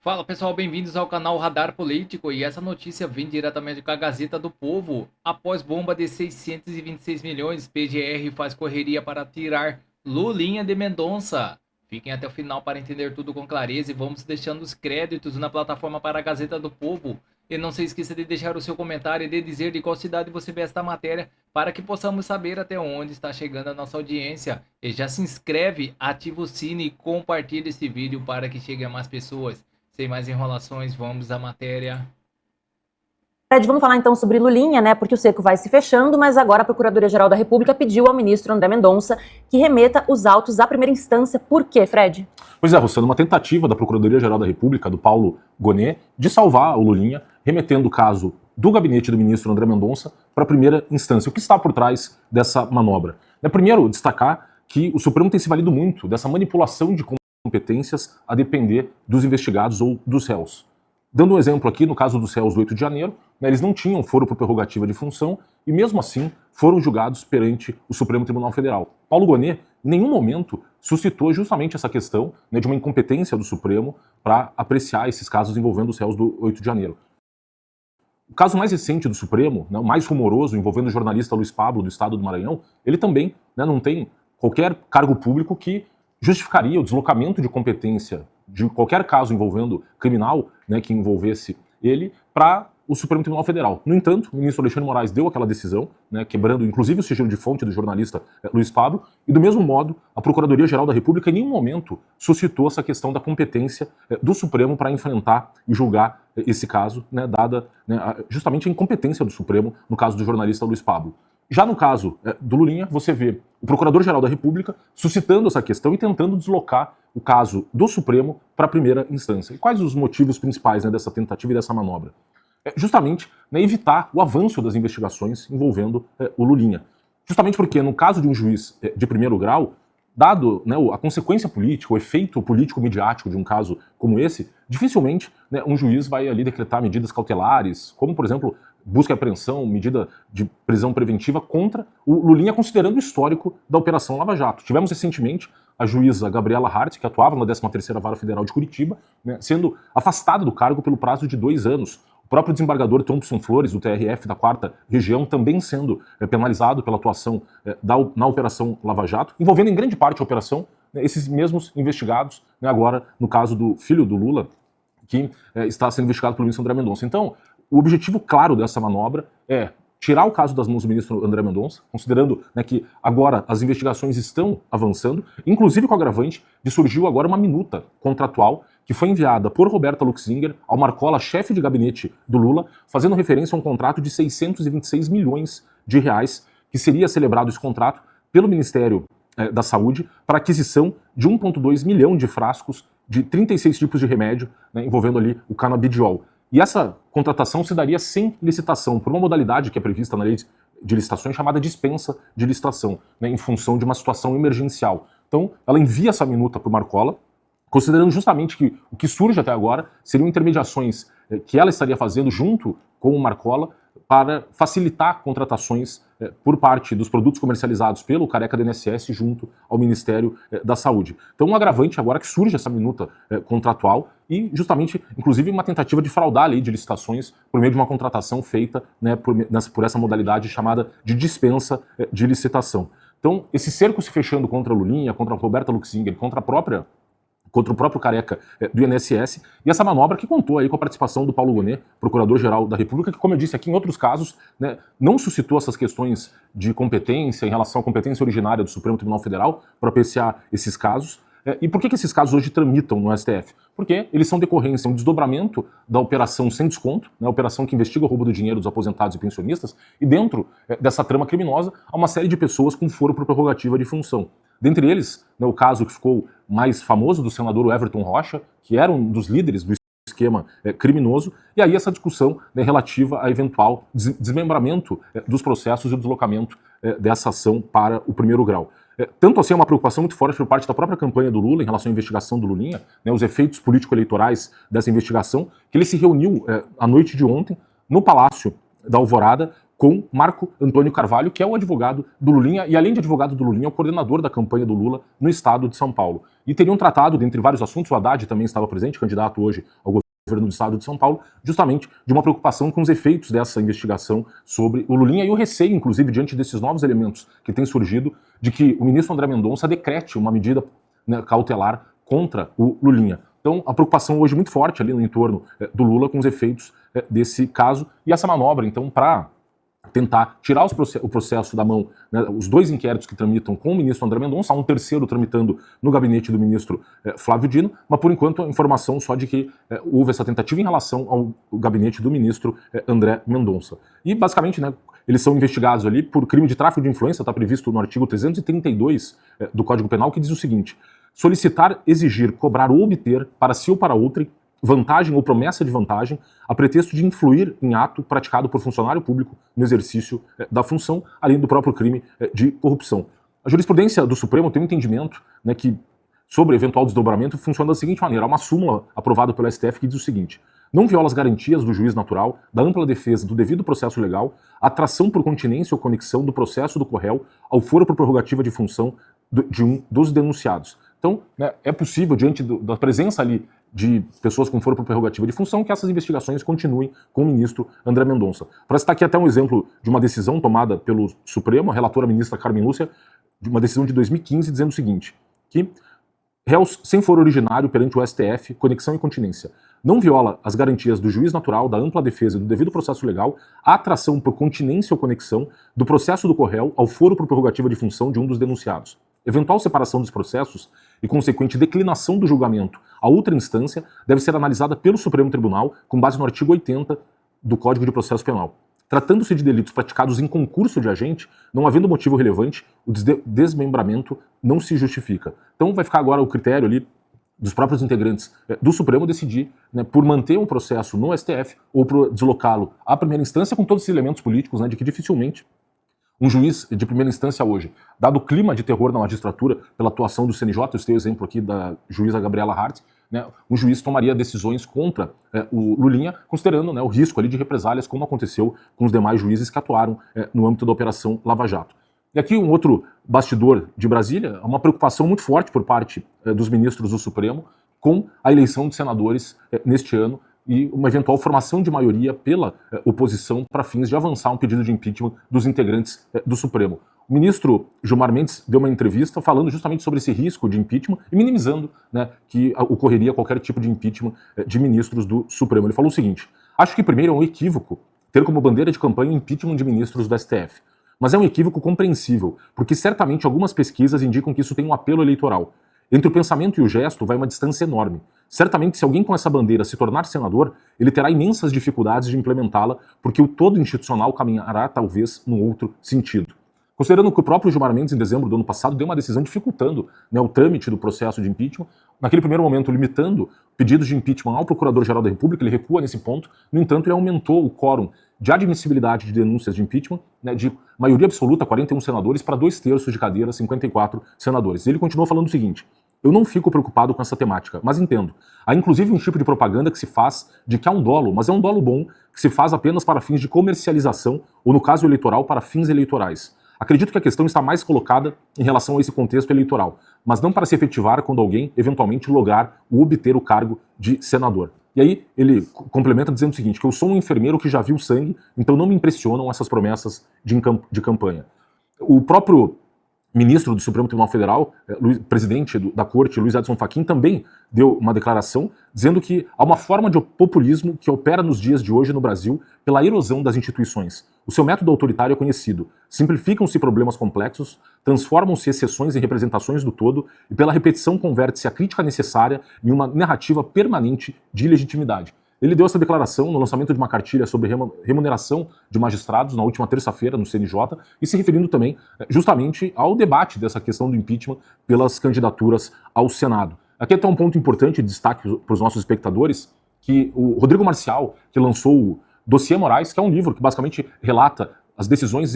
Fala pessoal, bem-vindos ao canal Radar Político e essa notícia vem diretamente com a Gazeta do Povo. Após bomba de 626 milhões, PGR faz correria para tirar Lulinha de Mendonça. Fiquem até o final para entender tudo com clareza e vamos deixando os créditos na plataforma para a Gazeta do Povo. E não se esqueça de deixar o seu comentário e de dizer de qual cidade você vê esta matéria para que possamos saber até onde está chegando a nossa audiência. E já se inscreve, ativa o sino e compartilhe esse vídeo para que chegue a mais pessoas. Sem mais enrolações, vamos à matéria. Fred, vamos falar então sobre Lulinha, né? Porque o cerco vai se fechando, mas agora a Procuradoria-Geral da República pediu ao ministro André Mendonça que remeta os autos à primeira instância. Por quê, Fred? Pois é, Rossano, uma tentativa da Procuradoria-Geral da República, do Paulo Gonet, de salvar o Lulinha, remetendo o caso do gabinete do ministro André Mendonça para a primeira instância. O que está por trás dessa manobra? Primeiro, destacar que o Supremo tem se valido muito dessa manipulação de competências a depender dos investigados ou dos réus. Dando um exemplo aqui, no caso dos réus do 8 de janeiro, eles não tinham foro por prerrogativa de função e, mesmo assim, foram julgados perante o Supremo Tribunal Federal. Paulo Gonet, em nenhum momento, suscitou justamente essa questão de uma incompetência do Supremo para apreciar esses casos envolvendo os réus do 8 de janeiro. O caso mais recente do Supremo, o mais rumoroso, envolvendo o jornalista Luiz Pablo, do Estado do Maranhão, ele também não tem qualquer cargo público que justificaria o deslocamento de competência de qualquer caso envolvendo criminal, que envolvesse ele, para o Supremo Tribunal Federal. No entanto, o ministro Alexandre Moraes deu aquela decisão, quebrando inclusive o sigilo de fonte do jornalista Luiz Pablo, e do mesmo modo, a Procuradoria-Geral da República em nenhum momento suscitou essa questão da competência do Supremo para enfrentar e julgar esse caso, dada justamente a incompetência do Supremo no caso do jornalista Luiz Pablo. Já no caso do Lulinha, você vê o Procurador-Geral da República suscitando essa questão e tentando deslocar o caso do Supremo para a primeira instância. E quais os motivos principais dessa tentativa e dessa manobra? Justamente evitar o avanço das investigações envolvendo o Lulinha. Justamente porque, no caso de um juiz de primeiro grau, dado a consequência política, o efeito político-midiático de um caso como esse, dificilmente um juiz vai ali decretar medidas cautelares, como, por exemplo, busca e apreensão, medida de prisão preventiva contra o Lulinha, considerando o histórico da Operação Lava Jato. Tivemos recentemente a juíza Gabriela Hart, que atuava na 13ª Vara Federal de Curitiba, sendo afastada do cargo pelo prazo de 2 anos. O próprio desembargador Thompson Flores, do TRF da 4ª Região, também sendo penalizado pela atuação na Operação Lava Jato, envolvendo em grande parte a operação esses mesmos investigados, agora no caso do filho do Lula, que está sendo investigado pelo ministro André Mendonça. Então, o objetivo claro dessa manobra é tirar o caso das mãos do ministro André Mendonça, considerando que agora as investigações estão avançando, inclusive com o agravante de surgiu agora uma minuta contratual que foi enviada por Roberta Luxinger ao Marcola, chefe de gabinete do Lula, fazendo referência a um contrato de 626 milhões de reais, que seria celebrado esse contrato pelo Ministério da Saúde para aquisição de 1,2 milhão de frascos de 36 tipos de remédio, envolvendo ali o canabidiol. E essa contratação se daria sem licitação, por uma modalidade que é prevista na lei de licitações chamada dispensa de licitação, em função de uma situação emergencial. Então, ela envia essa minuta para o Marcola, considerando justamente que o que surge até agora seriam intermediações que ela estaria fazendo junto com o Marcola para facilitar contratações por parte dos produtos comercializados pelo Careca do INSS junto ao Ministério da Saúde. Então, um agravante agora que surge essa minuta contratual e justamente, inclusive, uma tentativa de fraudar a lei de licitações por meio de uma contratação feita por essa modalidade chamada de dispensa de licitação. Então, esse cerco se fechando contra a Lulinha, contra a Roberta Luxinger, contra o próprio Careca do INSS, e essa manobra que contou aí com a participação do Paulo Gonet, Procurador-Geral da República, que, como eu disse aqui, em outros casos, não suscitou essas questões de competência em relação à competência originária do Supremo Tribunal Federal para apreciar esses casos. E por que esses casos hoje tramitam no STF? Porque eles são decorrência, um desdobramento da operação sem desconto, a operação que investiga o roubo do dinheiro dos aposentados e pensionistas, e dentro dessa trama criminosa há uma série de pessoas com foro por prerrogativa de função. Dentre eles, o caso que ficou mais famoso do senador Everton Rocha, que era um dos líderes do esquema criminoso, e aí essa discussão relativa a eventual desmembramento dos processos e o deslocamento dessa ação para o primeiro grau. Tanto assim é uma preocupação muito forte por parte da própria campanha do Lula em relação à investigação do Lulinha, os efeitos político-eleitorais dessa investigação, que ele se reuniu à noite de ontem no Palácio da Alvorada com Marco Antônio Carvalho, que é o advogado do Lulinha, e além de advogado do Lulinha, é o coordenador da campanha do Lula no estado de São Paulo. E teriam tratado, dentre vários assuntos, o Haddad também estava presente, candidato hoje ao governo do estado de São Paulo, justamente de uma preocupação com os efeitos dessa investigação sobre o Lulinha e o receio, inclusive, diante desses novos elementos que têm surgido, de que o ministro André Mendonça decrete uma medida, né, cautelar contra o Lulinha. Então, a preocupação hoje muito forte ali no entorno do Lula com os efeitos desse caso e essa manobra, então, para tentar tirar o processo da mão, né, os dois inquéritos que tramitam com o ministro André Mendonça, há um terceiro tramitando no gabinete do ministro Flávio Dino, mas por enquanto a informação só de que houve essa tentativa em relação ao gabinete do ministro André Mendonça. E basicamente, né, eles são investigados ali por crime de tráfico de influência, está previsto no artigo 332 do Código Penal, que diz o seguinte: solicitar, exigir, cobrar ou obter para si ou para outrem vantagem ou promessa de vantagem a pretexto de influir em ato praticado por funcionário público no exercício da função, além do próprio crime de corrupção. A jurisprudência do Supremo tem um entendimento, né, que sobre eventual desdobramento funciona da seguinte maneira: há uma súmula aprovada pelo STF que diz o seguinte: não viola as garantias do juiz natural, da ampla defesa do devido processo legal, a atração por continência ou conexão do processo do corréu ao foro por prerrogativa de função de um dos denunciados. Então, né, é possível, diante da presença ali de pessoas com foro por prerrogativa de função, que essas investigações continuem com o ministro André Mendonça. Para citar aqui até um exemplo de uma decisão tomada pelo Supremo, a relatora ministra Carmen Lúcia, de uma decisão de 2015, dizendo o seguinte, que réus sem foro originário perante o STF, conexão e continência, não viola as garantias do juiz natural, da ampla defesa e do devido processo legal, a atração por continência ou conexão do processo do corréu ao foro por prerrogativa de função de um dos denunciados. Eventual separação dos processos e consequente declinação do julgamento a outra instância deve ser analisada pelo Supremo Tribunal com base no artigo 80 do Código de Processo Penal. Tratando-se de delitos praticados em concurso de agente, não havendo motivo relevante, o desmembramento não se justifica. Então vai ficar agora o critério ali dos próprios integrantes do Supremo decidir, né, por manter o processo no STF ou por deslocá-lo à primeira instância, com todos esses elementos políticos, né, de que dificilmente um juiz de primeira instância hoje, dado o clima de terror na magistratura pela atuação do CNJ, eu citei o exemplo aqui da juíza Gabriela Hart, né, um juiz tomaria decisões contra o Lulinha, considerando, né, o risco ali de represálias, como aconteceu com os demais juízes que atuaram no âmbito da Operação Lava Jato. E aqui um outro bastidor de Brasília, uma preocupação muito forte por parte dos ministros do Supremo com a eleição de senadores neste ano, e uma eventual formação de maioria pela oposição para fins de avançar um pedido de impeachment dos integrantes do Supremo. O ministro Gilmar Mendes deu uma entrevista falando justamente sobre esse risco de impeachment e minimizando, né, que ocorreria qualquer tipo de impeachment de ministros do Supremo. Ele falou o seguinte: acho que primeiro é um equívoco ter como bandeira de campanha o impeachment de ministros do STF. Mas é um equívoco compreensível, porque certamente algumas pesquisas indicam que isso tem um apelo eleitoral. Entre o pensamento e o gesto vai uma distância enorme. Certamente, se alguém com essa bandeira se tornar senador, ele terá imensas dificuldades de implementá-la, porque o todo institucional caminhará, talvez, num outro sentido. Considerando que o próprio Gilmar Mendes, em dezembro do ano passado, deu uma decisão dificultando, né, o trâmite do processo de impeachment, naquele primeiro momento limitando pedidos de impeachment ao Procurador-Geral da República, ele recua nesse ponto, no entanto, ele aumentou o quórum de admissibilidade de denúncias de impeachment, né, de maioria absoluta, 41 senadores, para 2/3 de cadeira, 54 senadores. Ele continuou falando o seguinte: eu não fico preocupado com essa temática, mas entendo. Há inclusive um tipo de propaganda que se faz de que há um dolo, mas é um dolo bom, que se faz apenas para fins de comercialização, ou no caso eleitoral, para fins eleitorais. Acredito que a questão está mais colocada em relação a esse contexto eleitoral, mas não para se efetivar quando alguém eventualmente lograr ou obter o cargo de senador. E aí ele complementa dizendo o seguinte, que eu sou um enfermeiro que já viu sangue, então não me impressionam essas promessas de campanha. O próprio ministro do Supremo Tribunal Federal, presidente da corte, Luiz Edson Fachin, também deu uma declaração dizendo que há uma forma de populismo que opera nos dias de hoje no Brasil pela erosão das instituições. O seu método autoritário é conhecido. Simplificam-se problemas complexos, transformam-se exceções em representações do todo e pela repetição converte-se a crítica necessária em uma narrativa permanente de ilegitimidade. Ele deu essa declaração no lançamento de uma cartilha sobre remuneração de magistrados na última terça-feira no CNJ e se referindo também justamente ao debate dessa questão do impeachment pelas candidaturas ao Senado. Aqui até um ponto importante de destaque para os nossos espectadores, que o Rodrigo Marcial, que lançou o Dossiê Moraes, que é um livro que basicamente relata as decisões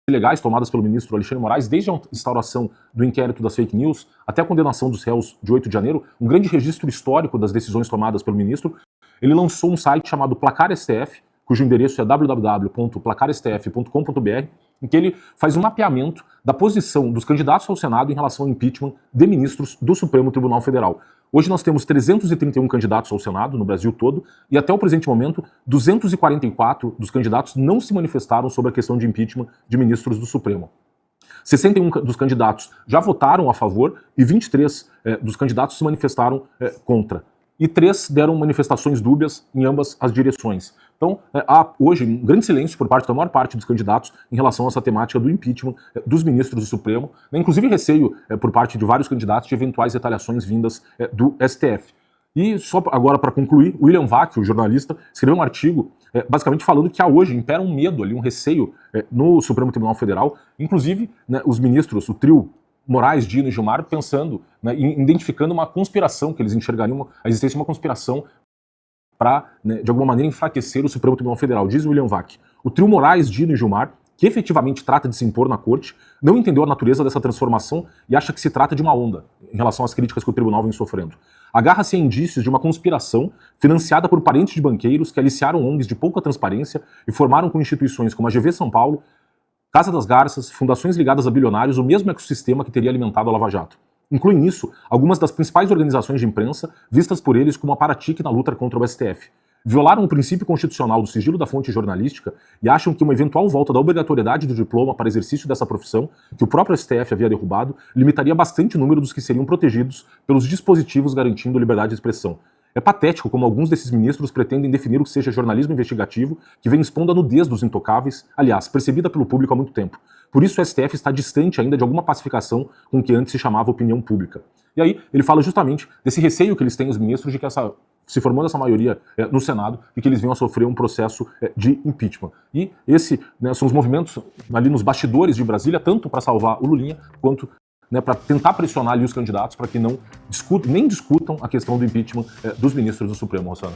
ilegais tomadas pelo ministro Alexandre de Moraes, desde a instauração do inquérito das fake news até a condenação dos réus de 8 de janeiro, um grande registro histórico das decisões tomadas pelo ministro. Ele lançou um site chamado Placar STF, cujo endereço é www.placarstf.com.br, em que ele faz um mapeamento da posição dos candidatos ao Senado em relação ao impeachment de ministros do Supremo Tribunal Federal. Hoje nós temos 331 candidatos ao Senado no Brasil todo, e até o presente momento, 244 dos candidatos não se manifestaram sobre a questão de impeachment de ministros do Supremo. 61 dos candidatos já votaram a favor e 23 dos candidatos se manifestaram contra. E 3 deram manifestações dúbias em ambas as direções. Então, há hoje um grande silêncio por parte da maior parte dos candidatos em relação a essa temática do impeachment dos ministros do Supremo, né, inclusive receio por parte de vários candidatos de eventuais retaliações vindas do STF. E só agora para concluir, William Vac, o jornalista, escreveu um artigo basicamente falando que há hoje impera um medo ali, um receio no Supremo Tribunal Federal, inclusive né, os ministros, o trio Moraes, Dino e Gilmar, pensando, né, identificando uma conspiração, que eles enxergariam a existência de uma conspiração para, né, de alguma maneira, enfraquecer o Supremo Tribunal Federal. Diz William Vac, o trio Moraes, Dino e Gilmar, que efetivamente trata de se impor na corte, não entendeu a natureza dessa transformação e acha que se trata de uma onda em relação às críticas que o tribunal vem sofrendo. Agarra-se a indícios de uma conspiração financiada por parentes de banqueiros que aliciaram ONGs de pouca transparência e formaram com instituições como a GV São Paulo, Casa das Garças, fundações ligadas a bilionários, o mesmo ecossistema que teria alimentado a Lava Jato. Inclui nisso algumas das principais organizações de imprensa, vistas por eles como aparatique na luta contra o STF. Violaram o princípio constitucional do sigilo da fonte jornalística e acham que uma eventual volta da obrigatoriedade do diploma para exercício dessa profissão, que o próprio STF havia derrubado, limitaria bastante o número dos que seriam protegidos pelos dispositivos garantindo liberdade de expressão. É patético como alguns desses ministros pretendem definir o que seja jornalismo investigativo, que vem expondo a nudez dos intocáveis, aliás, percebida pelo público há muito tempo. Por isso o STF está distante ainda de alguma pacificação com o que antes se chamava opinião pública. E aí ele fala justamente desse receio que eles têm, os ministros, de que se formando essa maioria no Senado, e que eles venham a sofrer um processo de impeachment. E esse são os movimentos ali nos bastidores de Brasília, tanto para salvar o Lulinha, quanto para tentar pressionar ali os candidatos para que não nem discutam a questão do impeachment dos ministros do Supremo, Rossana.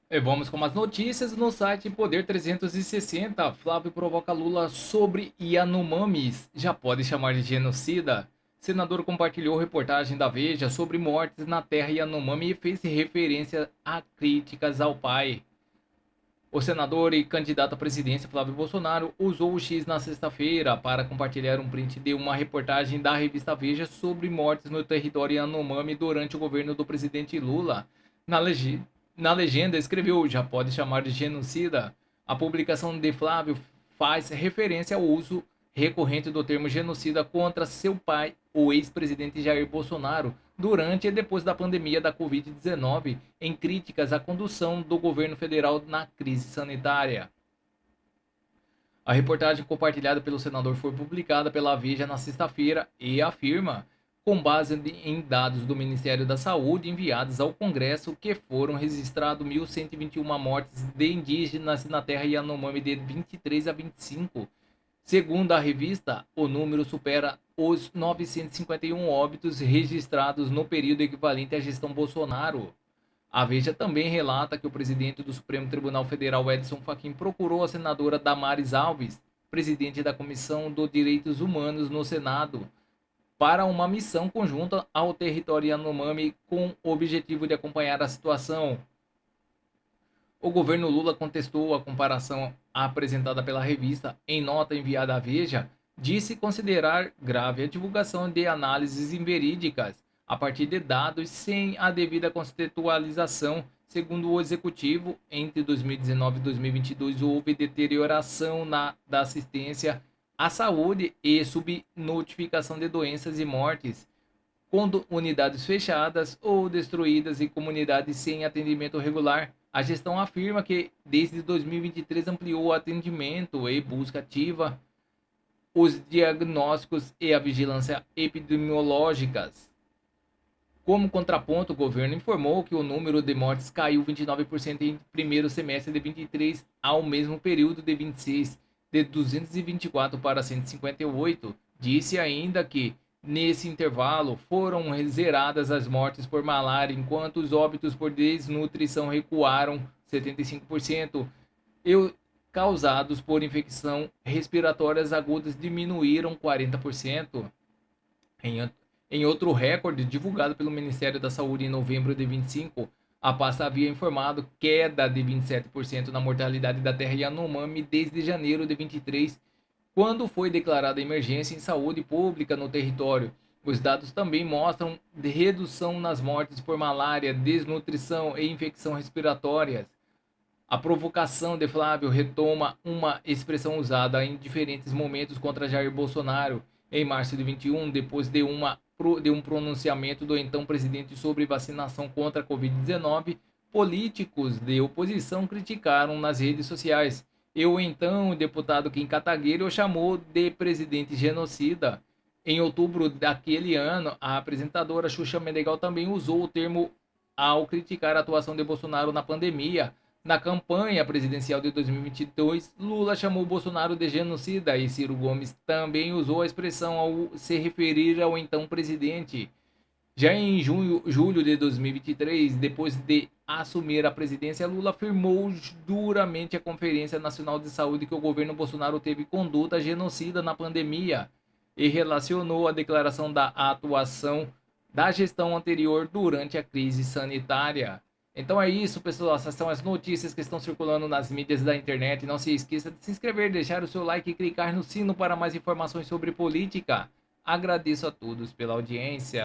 E vamos com as notícias no site Poder 360. Flávio provoca Lula sobre Yanomamis. Já pode chamar de genocida? Senador compartilhou reportagem da Veja sobre mortes na terra Yanomami e fez referência a críticas ao pai. O senador e candidato à presidência Flávio Bolsonaro usou o X na sexta-feira para compartilhar um print de uma reportagem da revista Veja sobre mortes no território Yanomami durante o governo do presidente Lula. Na legenda escreveu, já pode chamar de genocida. A publicação de Flávio faz referência ao uso recorrente do termo genocida contra seu pai, o ex-presidente Jair Bolsonaro, durante e depois da pandemia da Covid-19, em críticas à condução do governo federal na crise sanitária. A reportagem compartilhada pelo senador foi publicada pela Veja na sexta-feira e afirma, com base em dados do Ministério da Saúde enviados ao Congresso, que foram registradas 1.121 mortes de indígenas na terra Yanomami de 23 a 25. Segundo a revista, o número supera os 951 óbitos registrados no período equivalente à gestão Bolsonaro. A Veja também relata que o presidente do Supremo Tribunal Federal, Edson Fachin, procurou a senadora Damares Alves, presidente da Comissão dos Direitos Humanos no Senado, para uma missão conjunta ao território Yanomami com o objetivo de acompanhar a situação. O governo Lula contestou a comparação apresentada pela revista. Em nota enviada à Veja, disse considerar grave a divulgação de análises inverídicas a partir de dados sem a devida contextualização. Segundo o executivo, entre 2019 e 2022 houve deterioração da assistência à saúde e subnotificação de doenças e mortes, com unidades fechadas ou destruídas e comunidades sem atendimento regular. A gestão afirma que, desde 2023, ampliou o atendimento e busca ativa, os diagnósticos e a vigilância epidemiológicas. Como contraponto, o governo informou que o número de mortes caiu 29% em primeiro semestre de 23 ao mesmo período de 26, de 224 para 158. Disse ainda que, nesse intervalo, foram zeradas as mortes por malária, enquanto os óbitos por desnutrição recuaram 75% e causados por infecção respiratórias agudas diminuíram 40%. Em outro recorde divulgado pelo Ministério da Saúde em novembro de 25, A pasta havia informado queda de 27% na mortalidade da terra Yanomami desde janeiro de 23, quando foi declarada emergência em saúde pública no território. Os dados também mostram redução nas mortes por malária, desnutrição e infecção respiratórias. A provocação de Flávio retoma uma expressão usada em diferentes momentos contra Jair Bolsonaro em março de 21, depois de um pronunciamento do então presidente sobre vacinação contra a Covid-19. Políticos de oposição criticaram nas redes sociais. E o então deputado Kim Kataguiri o chamou de presidente genocida. Em outubro daquele ano, a apresentadora Xuxa Menegal também usou o termo ao criticar a atuação de Bolsonaro na pandemia. Na campanha presidencial de 2022, Lula chamou Bolsonaro de genocida e Ciro Gomes também usou a expressão ao se referir ao então presidente. Já em julho de 2023, depois de assumir a presidência, Lula afirmou duramente à Conferência Nacional de Saúde que o governo Bolsonaro teve conduta genocida na pandemia e relacionou a declaração da atuação da gestão anterior durante a crise sanitária. Então é isso, pessoal. Essas são as notícias que estão circulando nas mídias da internet. Não se esqueça de se inscrever, deixar o seu like e clicar no sino para mais informações sobre política. Agradeço a todos pela audiência.